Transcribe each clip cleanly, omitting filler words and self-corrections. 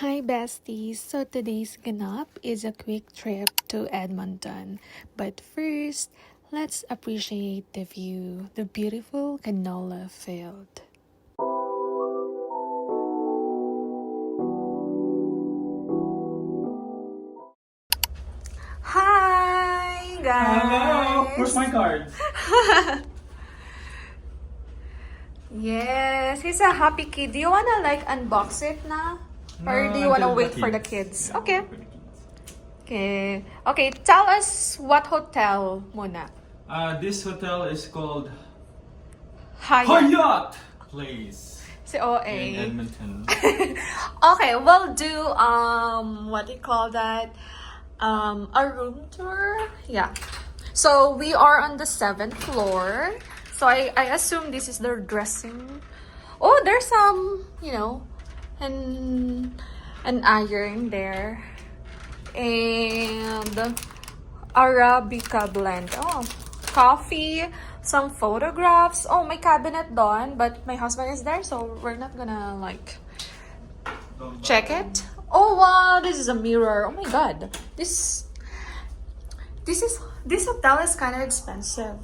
Hi besties! So today's ganap is a quick trip to Edmonton. But first, let's appreciate the view, the beautiful canola field. Hi guys! Hello! Where's my cards? Yes, he's a happy kid. Do you wanna like unbox it na? Or do you wanna wait for the kids? Okay. Okay. Okay, tell us what hotel muna. This hotel is called Hyatt. Hyatt Place Si in OA. Edmonton. Okay, we'll do what do you call that? A room tour. Yeah. So we are on the 7th floor. So I assume this is their dressing. Oh, there's some, an iron there. And Arabica blend. Oh, coffee, some photographs. Oh, my cabinet done, but my husband is there, so we're not gonna check it. Oh wow, this is a mirror. Oh my god, this hotel is kind of expensive.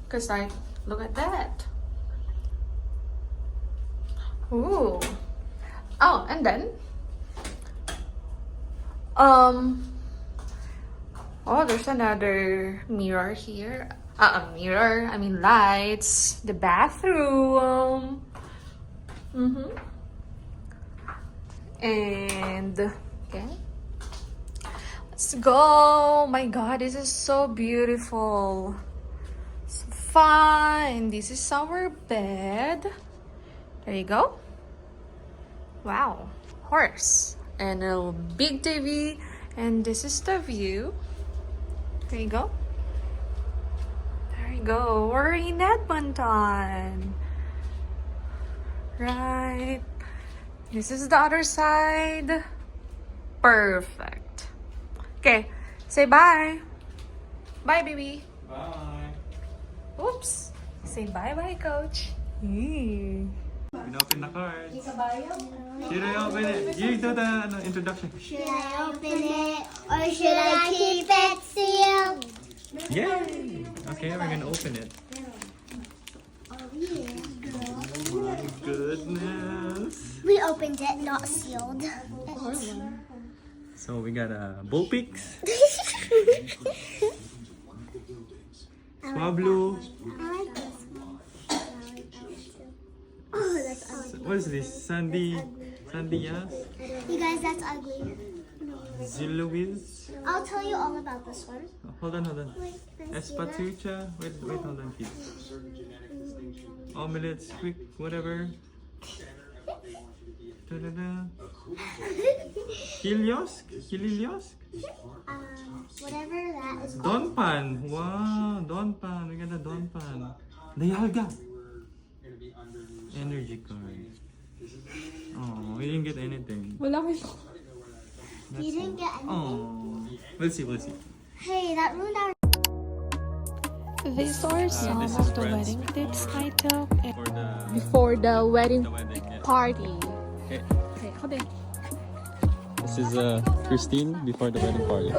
Cause look at that. Ooh. Oh, and then oh, there's another mirror here. A mirror. I mean lights. The bathroom. And okay. Let's go. My god, this is so beautiful. So fun. This is our bed. There you go. Wow. Horse. And a big TV. And this is the view. There you go. There you go. We're in Edmonton. Right. This is the other side. Perfect. Okay. Say bye. Bye, baby. Bye. Oops. Say bye-bye, coach. Open the cards. Should I open it? You do the introduction. Should I open it or should I keep it sealed? Yay! Okay, we're gonna open it. Oh yeah. Oh my goodness. We opened it, not sealed. So we got bull pics, Swablu. I like this one. I like that one too. Oh, that's ugly. What is this? Sandy Yes? You guys, that's ugly. Ziluiz. I'll tell you all about this one. Hold on. Wait, can I see that? Espatucha. Wait, hold on, kids. Omelette, quick, whatever. Da-da-da. Kiliosk? Whatever that is called. Donpan. Wow, Donpan. We got a Donpan. Dialga. Energy card. Oh, we didn't get anything. Wala kayo. You didn't get anything? Oh, we'll see. Hey, that ruined our... These are some this of is the friends. wedding tips I took. For the Before the wedding yeah. party. Okay. Okay, hold on. This is Christine before the wedding party.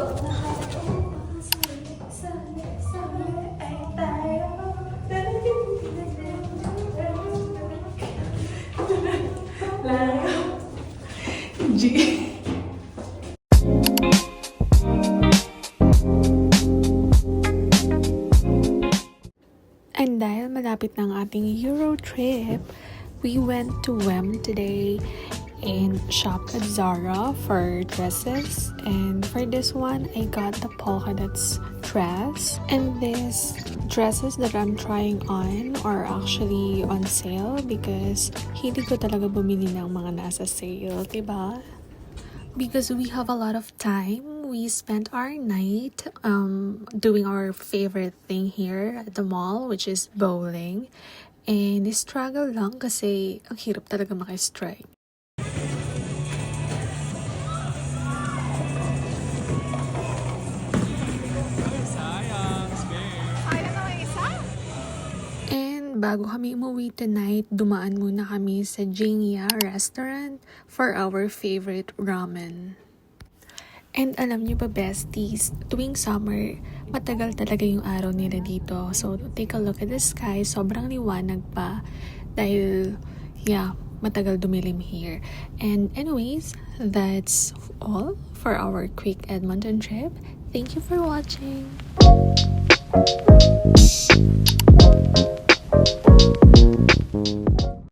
And dahil malapit ng ating Euro trip, we went to WEM today and shopped at Zara for dresses. And for this one, I got the polka dots dress. And these dresses that I'm trying on are actually on sale because hindi ko talaga bumili ng mga nasa sale, diba? Because we have a lot of time, we spent our night doing our favorite thing here at the mall, which is bowling. And struggle lang kasi ang hirap talaga maki-strike. And bago kami umuwi tonight, dumaan muna kami sa Jingya restaurant for our favorite ramen. And alam niyo ba, besties, tuwing summer, matagal talaga yung araw nila dito. So, take a look at the sky. Sobrang liwanag pa. Dahil, yeah, matagal dumilim here. And anyways, that's all for our quick Edmonton trip. Thank you for watching.